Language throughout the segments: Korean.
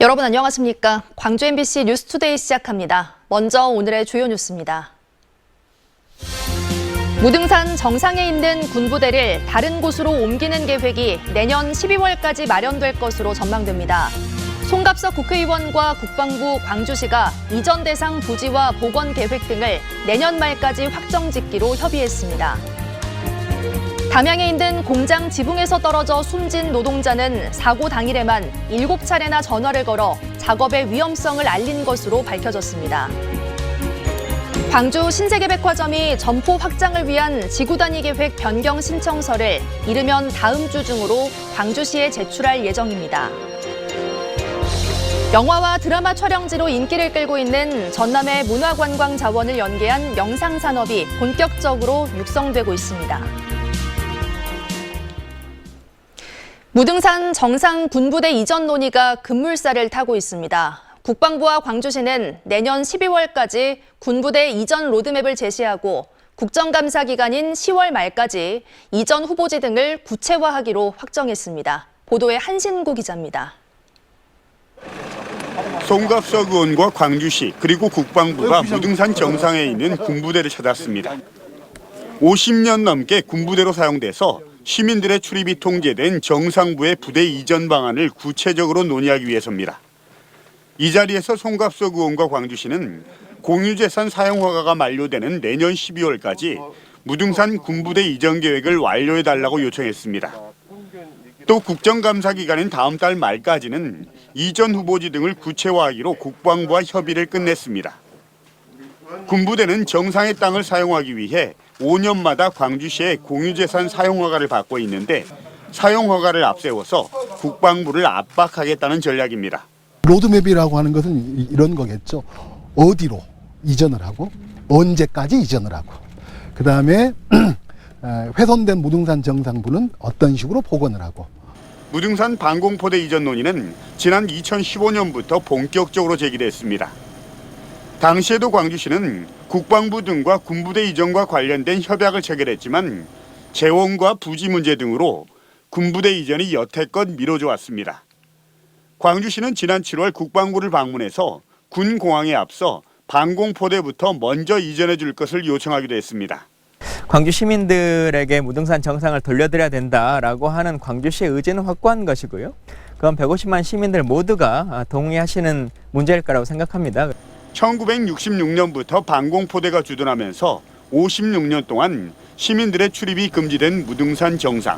여러분 안녕하십니까? 광주 MBC 뉴스투데이 시작합니다. 먼저 오늘의 주요 뉴스입니다. 무등산 정상에 있는 군부대를 다른 곳으로 옮기는 계획이 내년 12월까지 마련될 것으로 전망됩니다. 송갑석 국회의원과 국방부 광주시가 이전 대상 부지와 복원 계획 등을 내년 말까지 확정짓기로 협의했습니다. 담양에 있는 공장 지붕에서 떨어져 숨진 노동자는 사고 당일에만 7차례나 전화를 걸어 작업의 위험성을 알린 것으로 밝혀졌습니다. 광주 신세계백화점이 점포 확장을 위한 지구 단위 계획 변경 신청서를 이르면 다음 주 중으로 광주시에 제출할 예정입니다. 영화와 드라마 촬영지로 인기를 끌고 있는 전남의 문화관광 자원을 연계한 영상산업이 본격적으로 육성되고 있습니다. 무등산 정상 군부대 이전 논의가 급물살을 타고 있습니다. 국방부와 광주시는 내년 12월까지 군부대 이전 로드맵을 제시하고 국정감사 기간인 10월 말까지 이전 후보지 등을 구체화하기로 확정했습니다. 보도에 한신구 기자입니다. 송갑석 의원과 광주시 그리고 국방부가 무등산 정상에 있는 군부대를 찾았습니다. 50년 넘게 군부대로 사용돼서 시민들의 출입이 통제된 정상부의 부대 이전 방안을 구체적으로 논의하기 위해서입니다. 이 자리에서 송갑석 의원과 광주시는 공유재산 사용 허가가 만료되는 내년 12월까지 무등산 군부대 이전 계획을 완료해달라고 요청했습니다. 또 국정감사 기간인 다음 달 말까지는 이전 후보지 등을 구체화하기로 국방부와 협의를 끝냈습니다. 군부대는 정상의 땅을 사용하기 위해 5년마다 광주시의 공유재산 사용허가를 받고 있는데 사용허가를 앞세워서 국방부를 압박하겠다는 전략입니다. 로드맵이라고 하는 것은 이런 거겠죠. 어디로 이전을 하고 언제까지 이전을 하고 그다음에 훼손된 무등산 정상부는 어떤 식으로 복원을 하고. 무등산 방공포대 이전 논의는 지난 2015년부터 본격적으로 제기됐습니다. 당시에도 광주시는 국방부 등과 군부대 이전과 관련된 협약을 체결했지만 재원과 부지 문제 등으로 군부대 이전이 여태껏 미뤄져 왔습니다. 광주시는 지난 7월 국방부를 방문해서 군 공항에 앞서 방공포대부터 먼저 이전해 줄 것을 요청하기도 했습니다. 광주 시민들에게 무등산 정상을 돌려드려야 된다라고 하는 광주시의 의지는 확고한 것이고요. 그건 150만 시민들 모두가 동의하시는 문제일 거라고 생각합니다. 1966년부터 방공포대가 주둔하면서 56년 동안 시민들의 출입이 금지된 무등산 정상.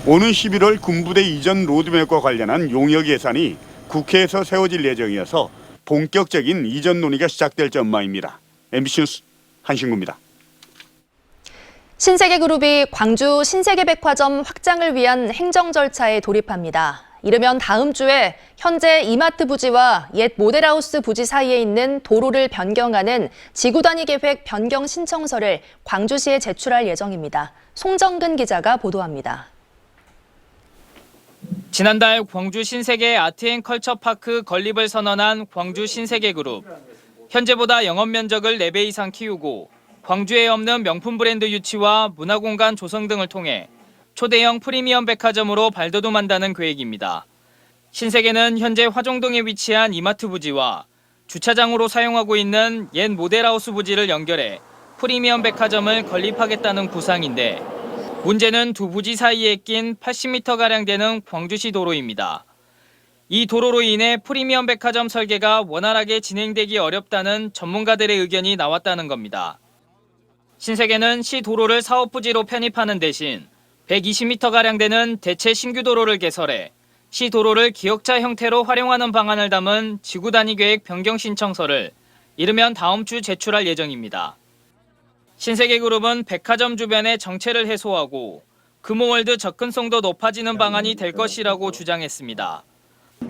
오는 11월 군부대 이전 로드맵과 관련한 용역 예산이 국회에서 세워질 예정이어서 본격적인 이전 논의가 시작될 전망입니다. MBC 뉴스 한신구입니다. 신세계그룹이 광주 신세계백화점 확장을 위한 행정 절차에 돌입합니다. 이르면 다음 주에 현재 이마트 부지와 옛 모델하우스 부지 사이에 있는 도로를 변경하는 지구 단위 계획 변경 신청서를 광주시에 제출할 예정입니다. 송정근 기자가 보도합니다. 지난달 광주 신세계 아트앤컬처파크 건립을 선언한 광주 신세계그룹. 현재보다 영업 면적을 4배 이상 키우고 광주에 없는 명품 브랜드 유치와 문화공간 조성 등을 통해 초대형 프리미엄 백화점으로 발돋움한다는 계획입니다. 신세계는 현재 화정동에 위치한 이마트 부지와 주차장으로 사용하고 있는 옛 모델하우스 부지를 연결해 프리미엄 백화점을 건립하겠다는 구상인데 문제는 두 부지 사이에 낀 80m가량 되는 광주시 도로입니다. 이 도로로 인해 프리미엄 백화점 설계가 원활하게 진행되기 어렵다는 전문가들의 의견이 나왔다는 겁니다. 신세계는 시 도로를 사업 부지로 편입하는 대신 120m가량 되는 대체 신규 도로를 개설해 시 도로를 기역자 형태로 활용하는 방안을 담은 지구 단위 계획 변경 신청서를 이르면 다음 주 제출할 예정입니다. 신세계그룹은 백화점 주변의 정체를 해소하고 금호월드 접근성도 높아지는 방안이 될 것이라고 주장했습니다.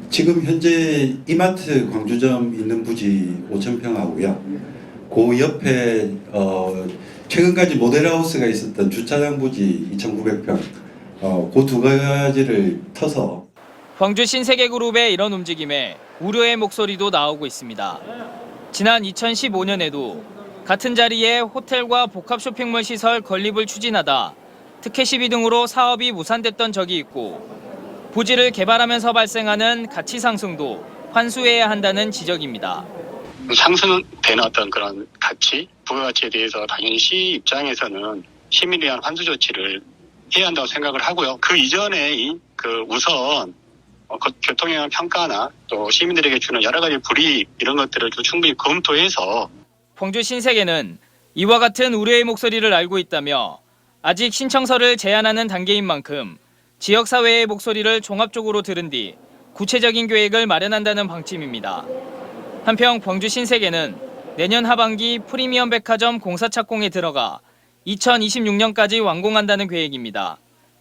지금 현재 이마트 광주점 있는 부지 5,000평하고요. 그 옆에 최근까지 모델하우스가 있었던 주차장 부지 2,900평, 그 두 가지를 터서. 광주 신세계그룹의 이런 움직임에 우려의 목소리도 나오고 있습니다. 지난 2015년에도 같은 자리에 호텔과 복합 쇼핑몰 시설 건립을 추진하다 특혜 시비 등으로 사업이 무산됐던 적이 있고 부지를 개발하면서 발생하는 가치 상승도 환수해야 한다는 지적입니다. 상승되는 어떤 그런 가치, 부가가치에 대해서 당연히 시 입장에서는 시민에 대한 환수 조치를 해야 한다고 생각을 하고요. 그 이전에 우선 교통영향 평가나 또 시민들에게 주는 여러 가지 불이익 이런 것들을 좀 충분히 검토해서 광주 신세계는 이와 같은 우려의 목소리를 알고 있다며 아직 신청서를 제안하는 단계인 만큼 지역사회의 목소리를 종합적으로 들은 뒤 구체적인 계획을 마련한다는 방침입니다. 한편 광주 신세계는 내년 하반기 프리미엄 백화점 공사 착공에 들어가 2026년까지 완공한다는 계획입니다.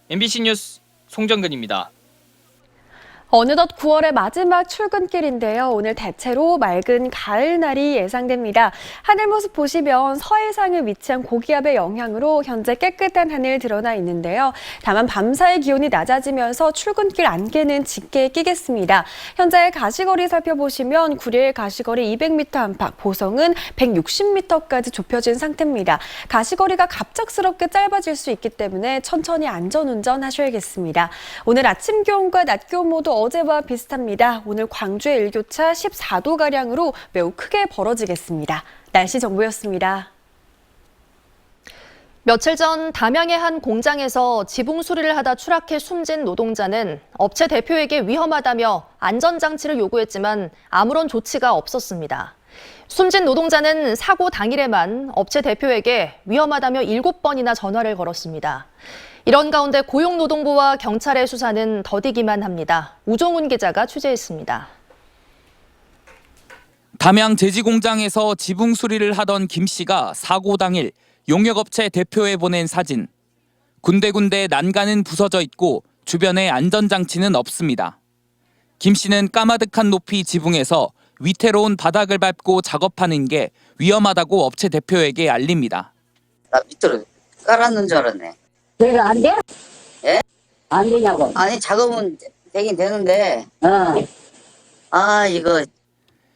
MBC 뉴스 송정근입니다. 어느덧 9월의 마지막 출근길인데요. 오늘 대체로 맑은 가을날이 예상됩니다. 하늘 모습 보시면 서해상에 위치한 고기압의 영향으로 현재 깨끗한 하늘 드러나 있는데요. 다만 밤사이 기온이 낮아지면서 출근길 안개는 짙게 끼겠습니다. 현재 가시거리 살펴보시면 구리의 가시거리 200m 안팎, 보성은 160m까지 좁혀진 상태입니다. 가시거리가 갑작스럽게 짧아질 수 있기 때문에 천천히 안전운전 하셔야겠습니다. 오늘 아침 기온과 낮 기온 모두 어제와 비슷합니다. 오늘 광주의 일교차 14도가량으로 매우 크게 벌어지겠습니다. 날씨 정보였습니다. 며칠 전 담양의 한 공장에서 지붕 수리를 하다 추락해 숨진 노동자는 업체 대표에게 위험하다며 안전장치를 요구했지만 아무런 조치가 없었습니다. 숨진 노동자는 사고 당일에만 업체 대표에게 위험하다며 7번이나 전화를 걸었습니다. 이런 가운데 고용노동부와 경찰의 수사는 더디기만 합니다. 우종훈 기자가 취재했습니다. 담양 제지공장에서 지붕 수리를 하던 김 씨가 사고 당일 용역업체 대표에 보낸 사진. 군데군데 난간은 부서져 있고 주변에 안전장치는 없습니다. 김 씨는 까마득한 높이 지붕에서 위태로운 바닥을 밟고 작업하는 게 위험하다고 업체 대표에게 알립니다. 나 밑으로 깔았는 줄 알았네. 내가 안 돼? 예? 안 되냐고. 아니 작업은 되긴 되는데 이거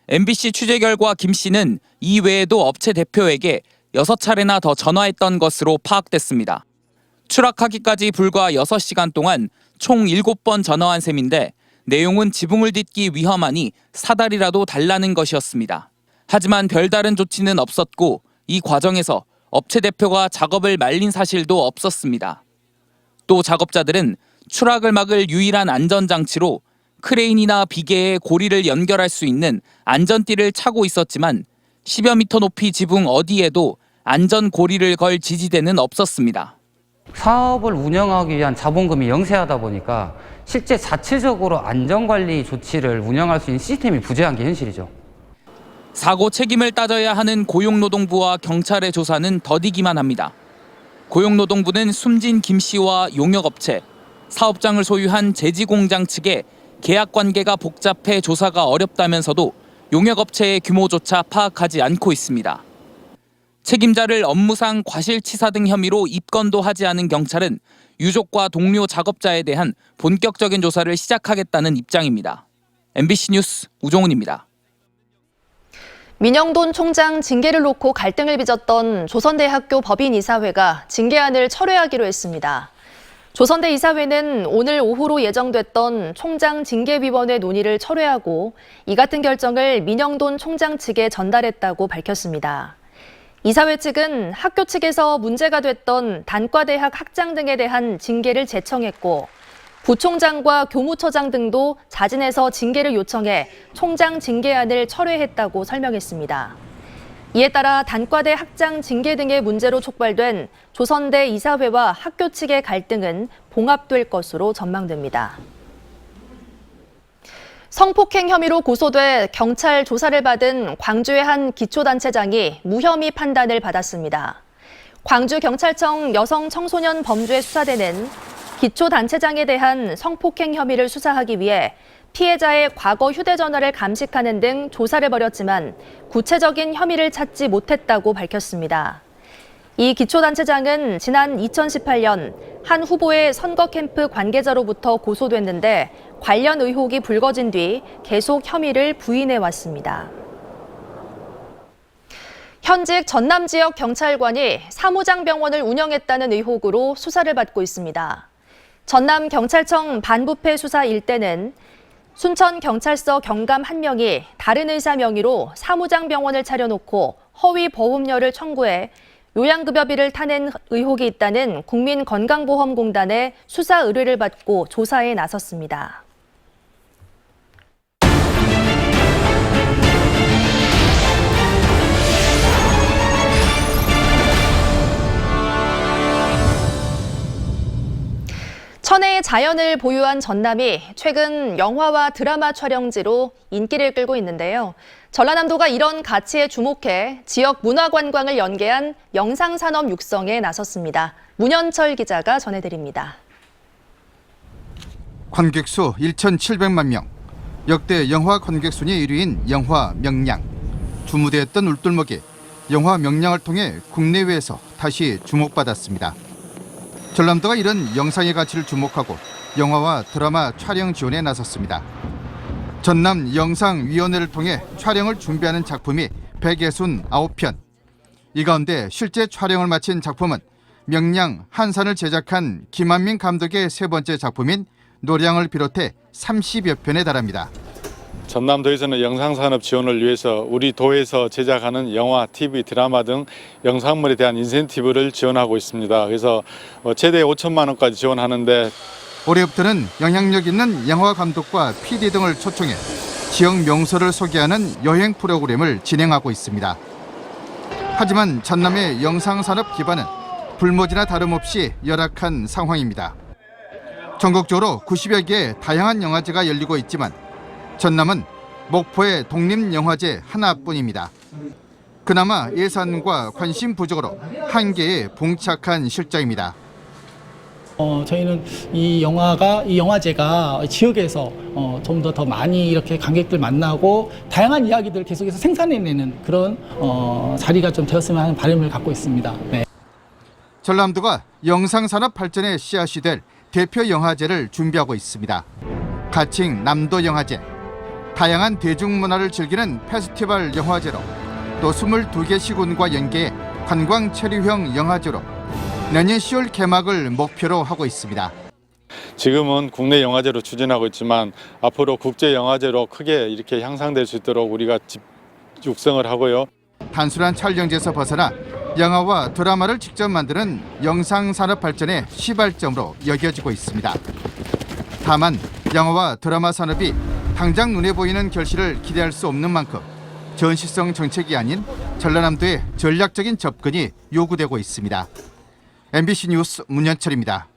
MBC 취재 결과 김 씨는 이 외에도 업체 대표에게 6차례나 더 전화했던 것으로 파악됐습니다. 추락하기까지 불과 6시간 동안 총 7번 전화한 셈인데 내용은 지붕을 딛기 위험하니 사다리라도 달라는 것이었습니다. 하지만 별다른 조치는 없었고 이 과정에서 업체 대표가 작업을 말린 사실도 없었습니다. 또 작업자들은 추락을 막을 유일한 안전장치로 크레인이나 비계에 고리를 연결할 수 있는 안전띠를 차고 있었지만 10여 미터 높이 지붕 어디에도 안전 고리를 걸 지지대는 없었습니다. 사업을 운영하기 위한 자본금이 영세하다 보니까 실제 자체적으로 안전관리 조치를 운영할 수 있는 시스템이 부재한 게 현실이죠. 사고 책임을 따져야 하는 고용노동부와 경찰의 조사는 더디기만 합니다. 고용노동부는 숨진 김 씨와 용역업체, 사업장을 소유한 제지공장 측에 계약 관계가 복잡해 조사가 어렵다면서도 용역업체의 규모조차 파악하지 않고 있습니다. 책임자를 업무상 과실치사 등 혐의로 입건도 하지 않은 경찰은 유족과 동료 작업자에 대한 본격적인 조사를 시작하겠다는 입장입니다. MBC 뉴스 우종훈입니다. 민영돈 총장 징계를 놓고 갈등을 빚었던 조선대학교 법인이사회가 징계안을 철회하기로 했습니다. 조선대 이사회는 오늘 오후로 예정됐던 총장 징계위원회 논의를 철회하고 이 같은 결정을 민영돈 총장 측에 전달했다고 밝혔습니다. 이사회 측은 학교 측에서 문제가 됐던 단과대학 학장 등에 대한 징계를 제청했고 부총장과 교무처장 등도 자진해서 징계를 요청해 총장 징계안을 철회했다고 설명했습니다. 이에 따라 단과대 학장 징계 등의 문제로 촉발된 조선대 이사회와 학교 측의 갈등은 봉합될 것으로 전망됩니다. 성폭행 혐의로 고소돼 경찰 조사를 받은 광주의 한 기초단체장이 무혐의 판단을 받았습니다. 광주경찰청 여성청소년 범죄수사대는 기초단체장에 대한 성폭행 혐의를 수사하기 위해 피해자의 과거 휴대전화를 감식하는 등 조사를 벌였지만 구체적인 혐의를 찾지 못했다고 밝혔습니다. 이 기초단체장은 지난 2018년 한 후보의 선거 캠프 관계자로부터 고소됐는데 관련 의혹이 불거진 뒤 계속 혐의를 부인해왔습니다. 현직 전남 지역 경찰관이 사무장병원을 운영했다는 의혹으로 수사를 받고 있습니다. 전남 경찰청 반부패 수사 1대는 순천경찰서 경감 1명이 다른 의사 명의로 사무장 병원을 차려놓고 허위 보험료를 청구해 요양급여비를 타낸 의혹이 있다는 국민건강보험공단의 수사 의뢰를 받고 조사에 나섰습니다. 천혜의 자연을 보유한 전남이 최근 영화와 드라마 촬영지로 인기를 끌고 있는데요. 전라남도가 이런 가치에 주목해 지역 문화관광을 연계한 영상산업 육성에 나섰습니다. 문현철 기자가 전해드립니다. 관객수 1,700만 명, 역대 영화 관객 순위 1위인 영화 명량. 주무대했던 울돌먹이 영화 명량을 통해 국내외에서 다시 주목받았습니다. 전남도가 이런 영상의 가치를 주목하고 영화와 드라마 촬영 지원에 나섰습니다. 전남 영상위원회를 통해 촬영을 준비하는 작품이 169편. 이 가운데 실제 촬영을 마친 작품은 명량 한산을 제작한 김한민 감독의 세 번째 작품인 노량을 비롯해 30여 편에 달합니다. 전남도에서는 영상산업 지원을 위해서 우리 도에서 제작하는 영화, TV, 드라마 등 영상물에 대한 인센티브를 지원하고 있습니다. 그래서 최대 5천만 원까지 지원하는데 올해부터는 영향력 있는 영화 감독과 PD 등을 초청해 지역 명소를 소개하는 여행 프로그램을 진행하고 있습니다. 하지만 전남의 영상산업 기반은 불모지나 다름없이 열악한 상황입니다. 전국적으로 90여 개의 다양한 영화제가 열리고 있지만 전남은 목포의 독립영화제 하나뿐입니다. 그나마 예산과 관심 부족으로 한계에 봉착한 실정입니다. 저희는 이 영화제가 지역에서 좀 더 많이 이렇게 관객들 만나고 다양한 이야기들을 계속해서 생산해내는 그런 자리가 좀 되었으면 하는 바람을 갖고 있습니다. 네. 전남도가 영상산업 발전의 씨앗이 될 대표 영화제를 준비하고 있습니다. 가칭 남도영화제. 다양한 대중문화를 즐기는 페스티벌 영화제로 또 22개 시군과 연계해 관광 체류형 영화제로 내년 10월 개막을 목표로 하고 있습니다. 지금은 국내 영화제로 추진하고 있지만 앞으로 국제 영화제로 크게 이렇게 향상될 수 있도록 우리가 육성을 하고요. 단순한 촬영지에서 벗어나 영화와 드라마를 직접 만드는 영상산업 발전의 시발점으로 여겨지고 있습니다. 다만 영화와 드라마 산업이 당장 눈에 보이는 결실을 기대할 수 없는 만큼 전시성 정책이 아닌 전라남도의 전략적인 접근이 요구되고 있습니다. MBC 뉴스 문현철입니다.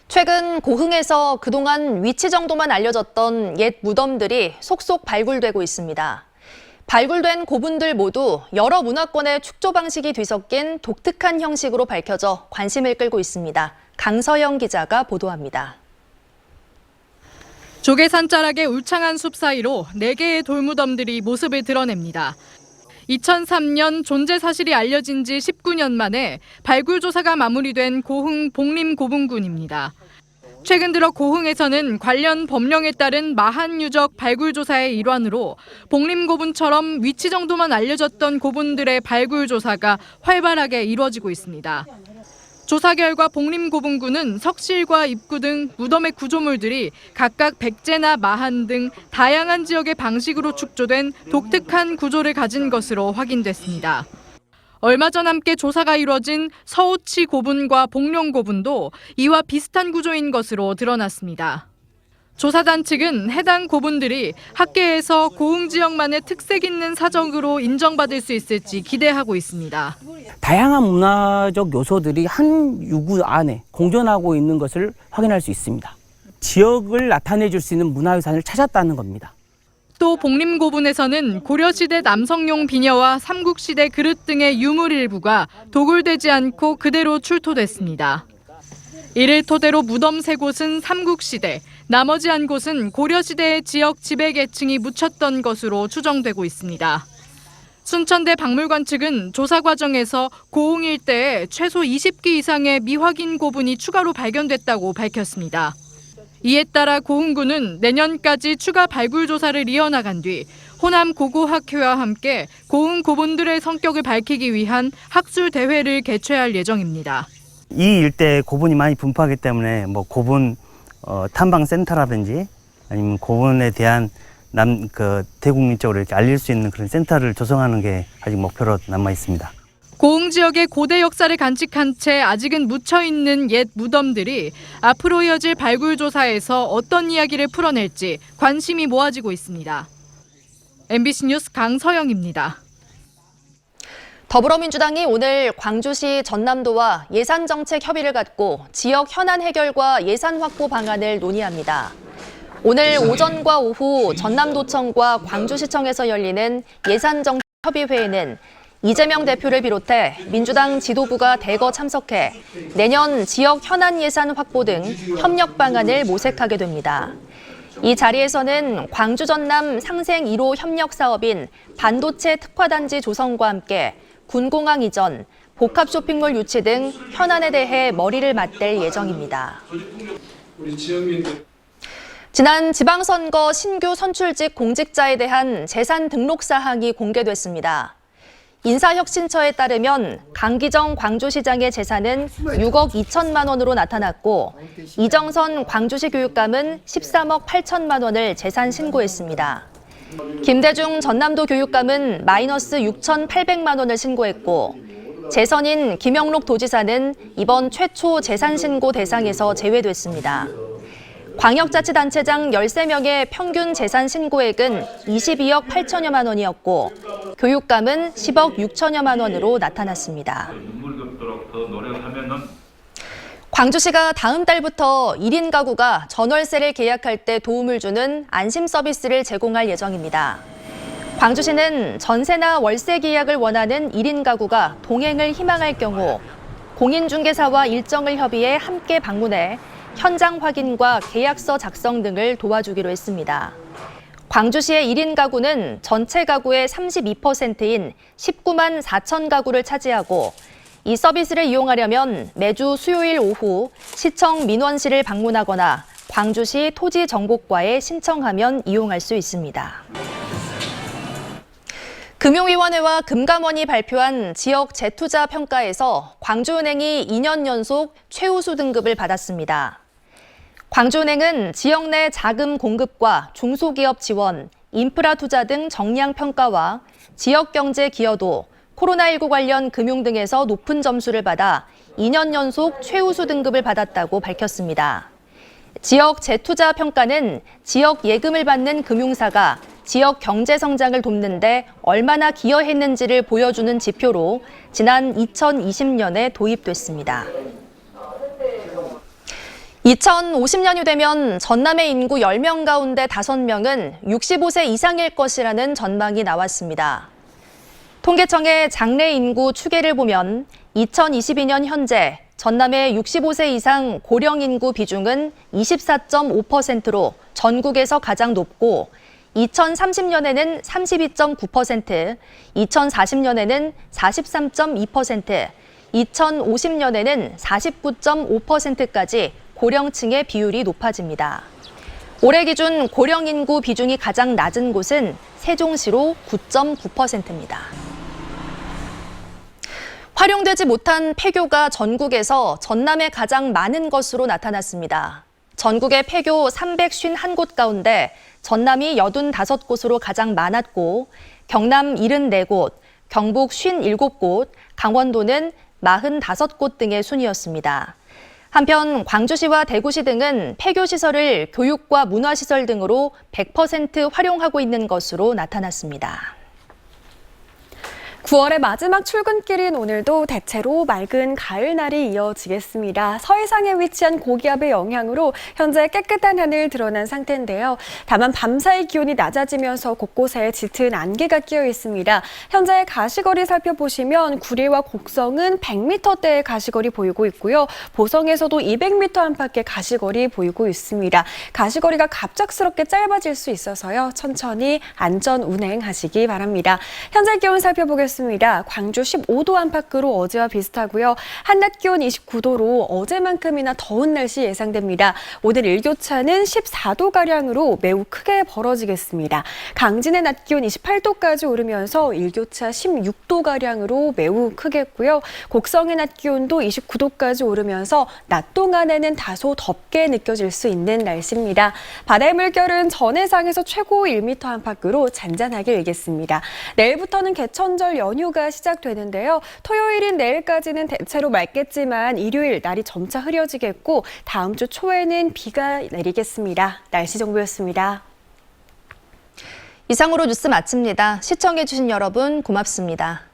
최근 고흥에서 그동안 위치 정도만 알려졌던 옛 무덤들이 속속 발굴되고 있습니다. 발굴된 고분들 모두 여러 문화권의 축조 방식이 뒤섞인 독특한 형식으로 밝혀져 관심을 끌고 있습니다. 강서영 기자가 보도합니다. 조개산 자락의 울창한 숲 사이로 4개의 돌무덤들이 모습을 드러냅니다. 2003년 존재 사실이 알려진 지 19년 만에 발굴 조사가 마무리된 고흥 복림고분군입니다. 최근 들어 고흥에서는 관련 법령에 따른 마한 유적 발굴 조사의 일환으로 복림고분처럼 위치 정도만 알려졌던 고분들의 발굴 조사가 활발하게 이루어지고 있습니다. 조사 결과 복림고분군은 석실과 입구 등 무덤의 구조물들이 각각 백제나 마한 등 다양한 지역의 방식으로 축조된 독특한 구조를 가진 것으로 확인됐습니다. 얼마 전 함께 조사가 이루어진 서오치 고분과 복룡 고분도 이와 비슷한 구조인 것으로 드러났습니다. 조사단 측은 해당 고분들이 학계에서 고흥 지역만의 특색 있는 사적으로 인정받을 수 있을지 기대하고 있습니다. 다양한 문화적 요소들이 한 유구 안에 공존하고 있는 것을 확인할 수 있습니다. 지역을 나타내줄 수 있는 문화유산을 찾았다는 겁니다. 또 복림고분에서는 고려시대 남성용 비녀와 삼국시대 그릇 등의 유물 일부가 도굴되지 않고 그대로 출토됐습니다. 이를 토대로 무덤 3곳은 삼국시대, 나머지 한 곳은 고려시대의 지역 지배계층이 묻혔던 것으로 추정되고 있습니다. 순천대 박물관 측은 조사 과정에서 고흥 일대에 최소 20기 이상의 미확인 고분이 추가로 발견됐다고 밝혔습니다. 이에 따라 고흥군은 내년까지 추가 발굴 조사를 이어나간 뒤 호남 고고학회와 함께 고흥 고분들의 성격을 밝히기 위한 학술 대회를 개최할 예정입니다. 이 일대에 고분이 많이 분포하기 때문에 고분 탐방센터라든지 아니면 고원에 대한 대국민적으로 이렇게 알릴 수 있는 그런 센터를 조성하는 게 아직 목표로 남아 있습니다. 고흥 지역의 고대 역사를 간직한 채 아직은 묻혀있는 옛 무덤들이 앞으로 이어질 발굴 조사에서 어떤 이야기를 풀어낼지 관심이 모아지고 있습니다. MBC 뉴스 강서영입니다. 더불어민주당이 오늘 광주시 전남도와 예산정책 협의를 갖고 지역 현안 해결과 예산 확보 방안을 논의합니다. 오늘 오전과 오후 전남도청과 광주시청에서 열리는 예산정책 협의회에는 이재명 대표를 비롯해 민주당 지도부가 대거 참석해 내년 지역 현안 예산 확보 등 협력 방안을 모색하게 됩니다. 이 자리에서는 광주 전남 상생 1호 협력 사업인 반도체 특화단지 조성과 함께 군공항 이전, 복합 쇼핑몰 유치 등 현안에 대해 머리를 맞댈 예정입니다. 지난 지방선거 신규 선출직 공직자에 대한 재산 등록 사항이 공개됐습니다. 인사혁신처에 따르면 강기정 광주시장의 재산은 6억 2천만 원으로 나타났고 이정선 광주시 교육감은 13억 8천만 원을 재산 신고했습니다. 김대중 전남도 교육감은 마이너스 6,800만 원을 신고했고 재선인 김영록 도지사는 이번 최초 재산 신고 대상에서 제외됐습니다. 광역자치단체장 13명의 평균 재산 신고액은 22억 8천여만 원이었고 교육감은 10억 6천여만 원으로 나타났습니다. 광주시가 다음 달부터 1인 가구가 전월세를 계약할 때 도움을 주는 안심 서비스를 제공할 예정입니다. 광주시는 전세나 월세 계약을 원하는 1인 가구가 동행을 희망할 경우 공인중개사와 일정을 협의해 함께 방문해 현장 확인과 계약서 작성 등을 도와주기로 했습니다. 광주시의 1인 가구는 전체 가구의 32%인 19만 4천 가구를 차지하고 이 서비스를 이용하려면 매주 수요일 오후 시청 민원실을 방문하거나 광주시 토지정보과에 신청하면 이용할 수 있습니다. 금융위원회와 금감원이 발표한 지역 재투자 평가에서 광주은행이 2년 연속 최우수 등급을 받았습니다. 광주은행은 지역 내 자금 공급과 중소기업 지원, 인프라 투자 등 정량 평가와 지역 경제 기여도, 코로나19 관련 금융 등에서 높은 점수를 받아 2년 연속 최우수 등급을 받았다고 밝혔습니다. 지역 재투자 평가는 지역 예금을 받는 금융사가 지역 경제 성장을 돕는 데 얼마나 기여했는지를 보여주는 지표로 지난 2020년에 도입됐습니다. 2050년이 되면 전남의 인구 10명 가운데 5명은 65세 이상일 것이라는 전망이 나왔습니다. 통계청의 장래 인구 추계를 보면 2022년 현재 전남의 65세 이상 고령 인구 비중은 24.5%로 전국에서 가장 높고 2030년에는 32.9%, 2040년에는 43.2%, 2050년에는 49.5%까지 고령층의 비율이 높아집니다. 올해 기준 고령 인구 비중이 가장 낮은 곳은 세종시로 9.9%입니다. 활용되지 못한 폐교가 전국에서 전남에 가장 많은 것으로 나타났습니다. 전국의 폐교 351곳 가운데 전남이 85곳으로 가장 많았고 경남 74곳, 경북 57곳, 강원도는 45곳 등의 순이었습니다. 한편 광주시와 대구시 등은 폐교시설을 교육과 문화시설 등으로 100% 활용하고 있는 것으로 나타났습니다. 9월의 마지막 출근길인 오늘도 대체로 맑은 가을날이 이어지겠습니다. 서해상에 위치한 고기압의 영향으로 현재 깨끗한 하늘 드러난 상태인데요. 다만 밤사이 기온이 낮아지면서 곳곳에 짙은 안개가 끼어 있습니다. 현재 가시거리 살펴보시면 구리와 곡성은 100m대의 가시거리 보이고 있고요. 보성에서도 200m 안팎의 가시거리 보이고 있습니다. 가시거리가 갑작스럽게 짧아질 수 있어서요. 천천히 안전 운행하시기 바랍니다. 현재 기온 살펴보겠습니다. 정보였습니다. 광주 15도 안팎으로 어제와 비슷하고요. 한낮 기온 29도로 어제만큼이나 더운 날씨 예상됩니다. 오늘 일교차는 14도가량으로 매우 크게 벌어지겠습니다. 강진의 낮 기온 28도까지 오르면서 일교차 16도가량으로 매우 크겠고요. 곡성의 낮 기온도 29도까지 오르면서 낮 동안에는 다소 덥게 느껴질 수 있는 날씨입니다. 바다의 물결은 전해상에서 최고 1m 안팎으로 잔잔하게 일겠습니다. 내일부터는 개천절 연휴가 시작되는데요. 토요일인 내일까지는 대체로 맑겠지만 일요일 날이 점차 흐려지겠고 다음 주 초에는 비가 내리겠습니다. 날씨 정보였습니다. 이상으로 뉴스 마칩니다. 시청해주신 여러분 고맙습니다.